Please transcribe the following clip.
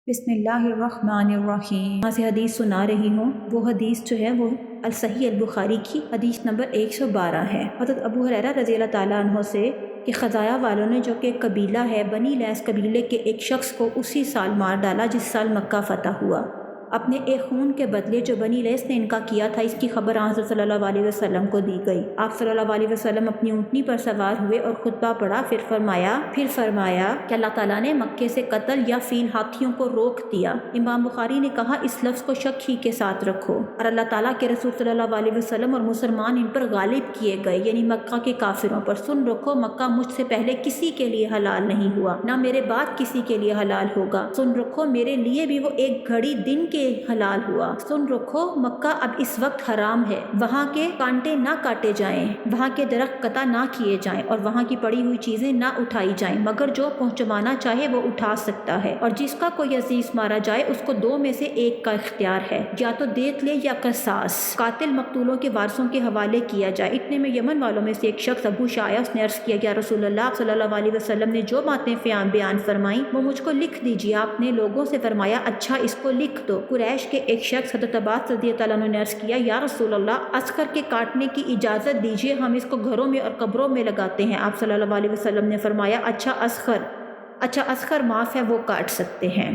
بسم اللہ الرحمن الرحیم۔ یہاں سے حدیث سنا رہی ہوں۔ وہ حدیث جو ہے وہ الصحیح البخاری کی حدیث نمبر 112 ہے۔ حضرت ابو ہریرہ رضی اللہ تعالیٰ عنہ سے کہ خزاعہ والوں نے جو کہ قبیلہ ہے بنی لیث قبیلے کے ایک شخص کو اسی سال مار ڈالا جس سال مکہ فتح ہوا، اپنے ایک خون کے بدلے جو بنی لیث نے ان کا کیا تھا۔ اس کی خبر حضرت صلی اللہ علیہ وسلم کو دی گئی۔ آپ صلی اللہ علیہ وسلم اپنی اونٹنی پر سوار ہوئے اور خطبہ پڑھا، پھر فرمایا کہ اللہ تعالیٰ نے مکے سے قتل یا فیل ہاتھیوں کو روک دیا۔ امام بخاری نے کہا اس لفظ کو شک ہی کے ساتھ رکھو، اور اللہ تعالیٰ کے رسول صلی اللہ علیہ وسلم اور مسلمان ان پر غالب کیے گئے، یعنی مکہ کے کافروں پر۔ سن رکھو، مکہ مجھ سے پہلے کسی کے لیے حلال نہیں ہوا، نہ میرے بعد کسی کے لیے حلال ہوگا۔ سن رکھو، میرے لیے بھی وہ ایک گھڑی دن کے حلال ہوا۔ سن رکھو، مکہ اب اس وقت حرام ہے، وہاں کے کانٹے نہ کاٹے جائیں، وہاں کے درخت قطع نہ کیے جائیں، اور وہاں کی پڑی ہوئی چیزیں نہ اٹھائی جائیں، مگر جو پہنچوانا چاہے وہ اٹھا سکتا ہے، اور جس کا کوئی عزیز مارا جائے اس کو دو میں سے ایک کا اختیار ہے، یا تو دیت لے یا قصاص، قاتل مقتولوں کے وارثوں کے حوالے کیا جائے۔ اتنے میں یمن والوں میں سے ایک شخص ابو شایع اس نے عرض کیا، یا رسول اللہ صلی اللہ علیہ وسلم نے جو باتیں بیان فرمائیں وہ مجھ کو لکھ دیجیے۔ آپ نے لوگوں سے فرمایا اچھا اس کو لکھ دو۔ قریش کے ایک شخص حضرت عباس رضی اللہ عنہ نے عرض کیا، یا رسول اللہ اصغر کے کاٹنے کی اجازت دیجیے، ہم اس کو گھروں میں اور قبروں میں لگاتے ہیں۔ آپ صلی اللہ علیہ وسلم نے فرمایا اچھا اصغر معاف ہے، وہ کاٹ سکتے ہیں۔